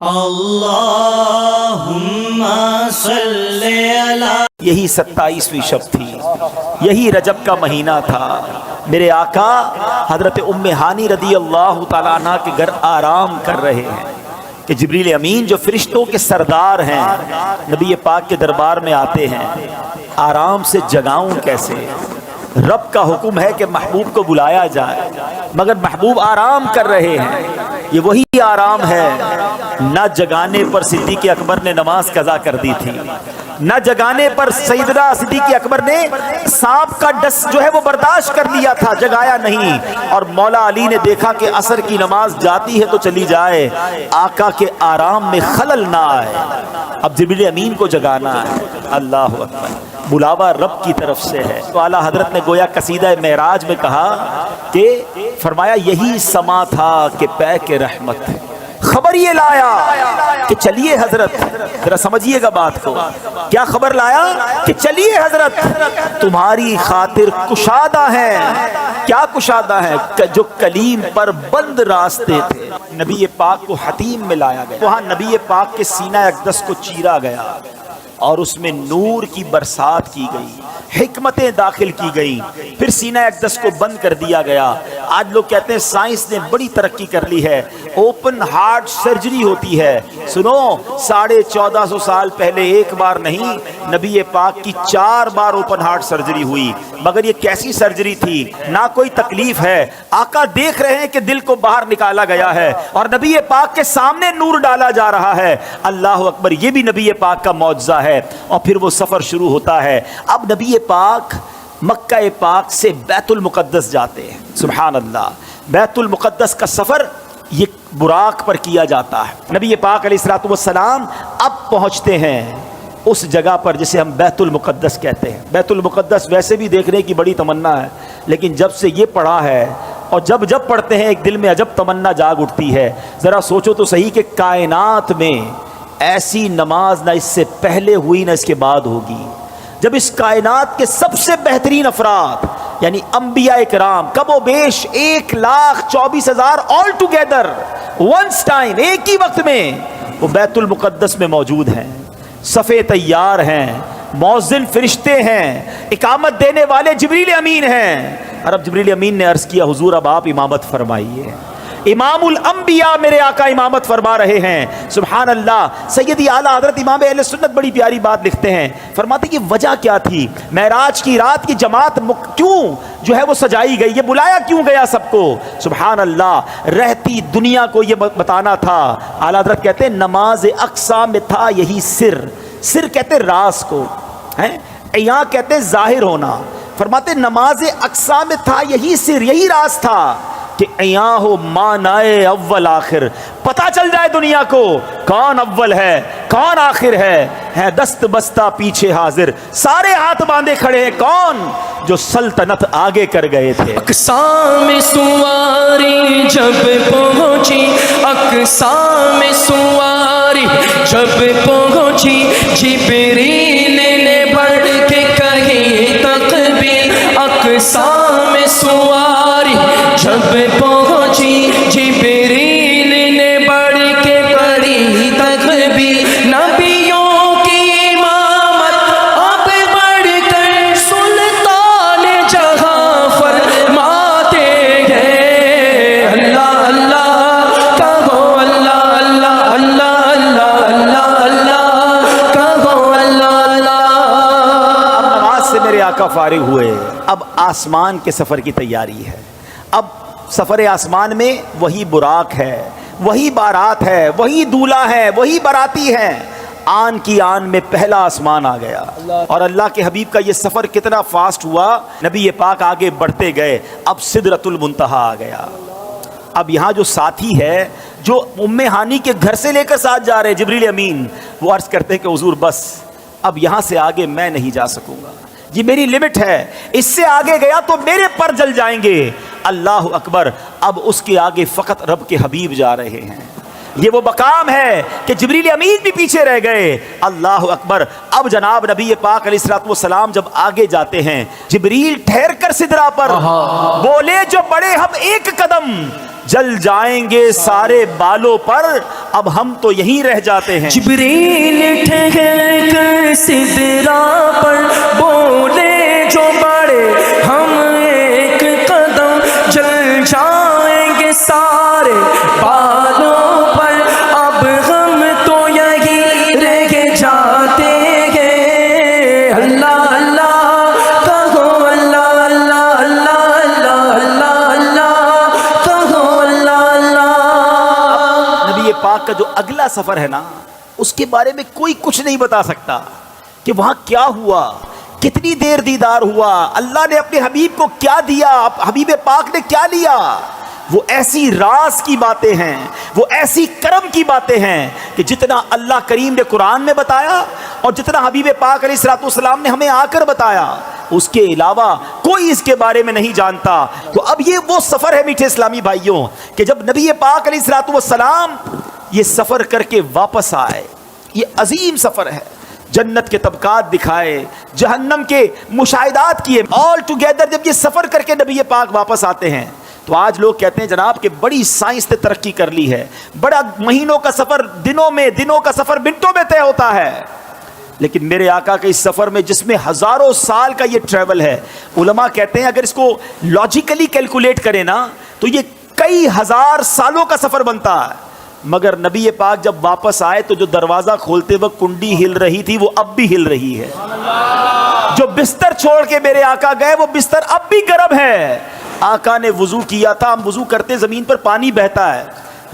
اللہم صلی علی. یہی 27ویں شب تھی، یہی رجب کا مہینہ تھا. میرے آقا حضرت ام ہانی رضی اللہ تعالیٰ عنہ کے گھر آرام کر رہے ہیں کہ جبریل امین جو فرشتوں کے سردار ہیں نبی پاک کے دربار میں آتے ہیں. آرام سے جگاؤں کیسے؟ رب کا حکم ہے کہ محبوب کو بلایا جائے، مگر محبوب آرام کر رہے ہیں. یہ وہی آرام ہے. نہ جگانے پر صدیق اکبر نے نماز قضا کر دی تھی، نہ جگانے پر سیدنا صدیق اکبر نے سانپ کا ڈس جو ہے وہ برداشت کر لیا تھا، جگایا نہیں. اور مولا علی نے دیکھا کہ عصر کی نماز جاتی ہے تو چلی جائے، آقا کے آرام میں خلل نہ آئے. اب جبریل امین کو جگانا ہے. اللہ اکبر. بلاوا رب کی طرف سے ہے. تو اعلیٰ حضرت نے گویا قصیدہ معراج میں کہا کہ فرمایا یہی سما تھا کہ پے کے رحمت خبر یہ لایا کہ چلیے حضرت. ذرا سمجھیے گا بات کو. کیا خبر لایا؟ کہ چلیے حضرت تمہاری خاطر کشادہ ہیں. کیا کشادہ ہیں؟ جو کلیم پر بند راستے تھے. نبی پاک کو حتیم میں لایا گیا. وہاں نبی پاک کے سینہ اقدس کو چیرا گیا اور اس میں نور کی برسات کی گئی، حکمتیں داخل کی گئی. پھر سینہ اقدس کو بند کر دیا گیا. آج لوگ کہتے ہیں سائنس نے بڑی ترقی کر لی ہے، اوپن ہارٹ سرجری ہوتی ہے. سنو، 1450 سال پہلے ایک بار نہیں، نبی پاک کی 4 بار اوپن ہارٹ سرجری ہوئی. مگر یہ کیسی سرجری تھی؟ نہ کوئی تکلیف ہے. آقا دیکھ رہے ہیں کہ دل کو باہر نکالا گیا ہے اور نبی پاک کے سامنے نور ڈالا جا رہا ہے. اللہ اکبر. یہ بھی نبی پاک کا معجزہ ہے. اور پھر وہ سفر شروع ہوتا ہے. اب نبی پاک مکہ پاک سے بیت المقدس جاتے ہیں. سبحان اللہ. بیت المقدس کا سفر یہ براق پر کیا جاتا ہے. نبی پاک علیہ الصلوۃ والسلام اب پہنچتے ہیں اس جگہ پر جسے ہم بیت المقدس کہتے ہیں. بیت المقدس ویسے بھی دیکھنے کی بڑی تمنا ہے، لیکن جب سے یہ پڑھا ہے اور جب پڑھتے ہیں ایک دل میں عجب تمنا جاگ اٹھتی ہے. ذرا سوچو تو صحیح کہ کائنات میں ایسی نماز نہ اس سے پہلے ہوئی نہ اس کے بعد ہوگی. جب اس کائنات کے سب سے بہترین افراد یعنی انبیاء کرام کم و بیش 1,24,000 آل ٹوگیدر ونس ٹائم ایک ہی وقت میں وہ بیت المقدس میں موجود ہیں. صفے تیار ہیں، مؤذن فرشتے ہیں، اقامت دینے والے جبریل امین ہیں. اور اب جبریل امین نے عرض کیا حضور اب آپ امامت فرمائیے. امام الانبیاء میرے آقا امامت فرما رہے ہیں. سبحان اللہ. سیدی اعلیٰ حضرت امام اہل سنت بڑی پیاری بات لکھتے ہیں. فرماتے کہ وجہ کیا تھی؟ معراج کی رات کی جماعت کیوں جو ہے وہ سجائی گئی؟ یہ بلایا کیوں گیا سب کو؟ سبحان اللہ. رہتی دنیا کو یہ بتانا تھا. اعلیٰ حضرت کہتے ہیں نماز اقصا میں تھا یہی سر. سر کہتے راز کو ہیں، عیاں کہتے ظاہر ہونا. فرماتے نماز اقصا میں تھا یہی سر، یہی راز تھا کہ عیاں ہو مانائے اول آخر. پتہ چل جائے دنیا کو کون اول ہے کون آخر ہے دست بستہ پیچھے حاضر. سارے ہاتھ باندھے کھڑے ہیں. کون؟ جو سلطنت آگے کر گئے تھے. اقصا میں سواری جب پہنچی، اقصا میں سواری جب پہنچی، جبریل نے بڑھ کے کہی تکبیر. اقصا میں سواری جب پہنچی، جبریل نے بڑھ کے پڑھی تکبیر. نبیوں کی امامت اب بڑھ کر سلطان جہاں فرماتے ہیں. اللہ اللہ کہو، اللہ اللہ اللہ اللہ اللہ اللہ کہو، اللہ اللہ. اب نماز سے میرے آقا فارغ ہوئے. اب آسمان کے سفر کی تیاری ہے. اب سفر آسمان میں وہی براق ہے، وہی بارات ہے، وہی دولہا ہے، وہی باراتی ہیں. آن کی آن میں پہلا آسمان آ گیا. اور اللہ کے حبیب کا یہ سفر کتنا فاسٹ ہوا. نبی پاک آگے بڑھتے گئے. اب سدرۃ المنتہا آ گیا. اب یہاں جو ساتھی ہے جو ام ہانی کے گھر سے لے کر ساتھ جا رہے جبریل امین، وہ عرض کرتے ہیں کہ حضور بس اب یہاں سے آگے میں نہیں جا سکوں گا، یہ میری لمٹ ہے. اس سے آگے گیا تو میرے پر جل جائیں گے. اللہ اکبر. اب اس کے آگے فقط رب کے حبیب جا رہے ہیں. یہ وہ مقام ہے کہ جبریل امین بھی پیچھے رہ گئے. اللہ اکبر. اب جناب نبی پاک علیہ الصلوۃ والسلام جب آگے جاتے ہیں، جبریل ٹھہر کر سدرا پر بولے جو بڑے ہم ایک قدم، جل جائیں گے سارے بالوں پر اب ہم تو یہیں رہ جاتے ہیں۔ جبریل ٹھہر کر سدرا پر بولے جو بڑے ہم ایک قدم چل جائیں گے سارے بالوں پر، اب ہم تو یہی رہ جاتے ہیں۔ اللہ اللہ کہو، اللہ اللہ اللہ اللہ اللہ اللہ کہو، اللہ اللہ۔ نبی پاک کا جو اگلا سفر ہے نا، اس کے بارے میں کوئی کچھ نہیں بتا سکتا کہ وہاں کیا ہوا، کتنی دیر دیدار ہوا، اللہ نے اپنے حبیب کو کیا دیا، حبیب پاک نے کیا لیا۔ وہ ایسی راز کی باتیں ہیں، وہ ایسی کرم کی باتیں ہیں کہ جتنا اللہ کریم نے قرآن میں بتایا اور جتنا حبیب پاک علیہ الصلوۃ والسلام نے ہمیں آ کر بتایا، اس کے علاوہ کوئی اس کے بارے میں نہیں جانتا۔ تو اب یہ وہ سفر ہے میٹھے اسلامی بھائیوں کہ جب نبی پاک علیہ الصلوۃ والسلام یہ سفر کر کے واپس آئے، یہ عظیم سفر ہے، جنت کے طبقات دکھائے، جہنم کے مشاہدات کیے، آل ٹوگیدر جب یہ سفر کر کے نبی پاک واپس آتے ہیں تو آج لوگ کہتے ہیں جناب کہ بڑی سائنس نے ترقی کر لی ہے، بڑا مہینوں کا سفر دنوں کا سفر منٹوں میں طے ہوتا ہے۔ لیکن میرے آقا کے اس سفر میں جس میں ہزاروں سال کا یہ ٹریول ہے، علماء کہتے ہیں اگر اس کو لاجیکلی کیلکولیٹ کریں نا تو یہ کئی ہزار سالوں کا سفر بنتا ہے۔ مگر نبی پاک جب واپس آئے تو جو دروازہ کھولتے وقت کنڈی ہل رہی تھی وہ اب بھی ہل رہی ہے، جو بستر چھوڑ کے میرے آقا گئے وہ بستر اب بھی گرم ہے۔ آقا نے وضو کیا تھا، ہم وضو کرتے زمین پر پانی بہتا ہے،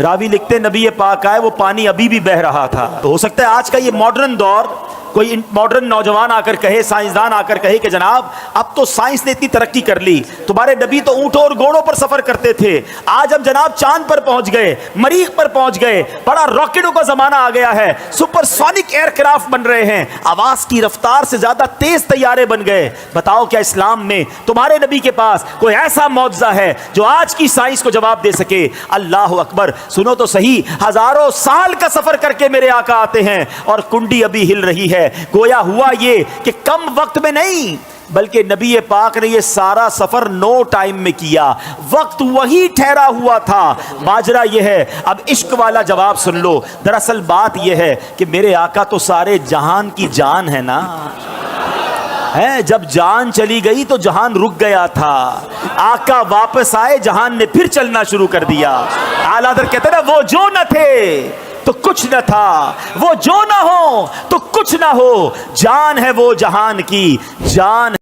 راوی لکھتے نبی پاک آئے وہ پانی ابھی بھی بہ رہا تھا۔ تو ہو سکتا ہے آج کا یہ ماڈرن دور کوئی ماڈرن نوجوان آ کر کہے، سائنسدان آ کر کہے کہ جناب اب تو سائنس نے اتنی ترقی کر لی، تمہارے نبی تو اونٹوں اور گھوڑوں پر سفر کرتے تھے، آج ہم جناب چاند پر پہنچ گئے، مریخ پر پہنچ گئے، بڑا راکٹوں کا زمانہ آ گیا ہے، سپر سونک ایئر کرافٹ بن رہے ہیں، آواز کی رفتار سے زیادہ تیز طیارے بن گئے۔ بتاؤ کیا اسلام میں تمہارے نبی کے پاس کوئی ایسا معجزہ ہے جو آج کی سائنس کو جواب دے سکے؟ اللہ اکبر، سنو تو صحیح، ہزاروں سال کا سفر کر کے میرے آقا آتے ہیں اور کنڈی ابھی ہل رہی ہے۔ گویا ہوا یہ کہ کم وقت میں نہیں بلکہ نبی پاک نے یہ سارا سفر نو ٹائم میں کیا، وقت وہی ٹھہرا ہوا تھا۔ ماجرا یہ ہے، اب عشق والا جواب سن لو، دراصل بات یہ ہے کہ میرے آقا تو سارے جہان کی جان ہے نا، ہے جب جان چلی گئی تو جہان رک گیا تھا، آقا واپس آئے جہان نے پھر چلنا شروع کر دیا۔ اعلیٰ حضرت کہتے ہیں نا وہ جو نہ تھے تو کچھ نہ تھا، وہ جو نہ ہو تو کچھ نہ ہو، جان ہے وہ جہان کی، جان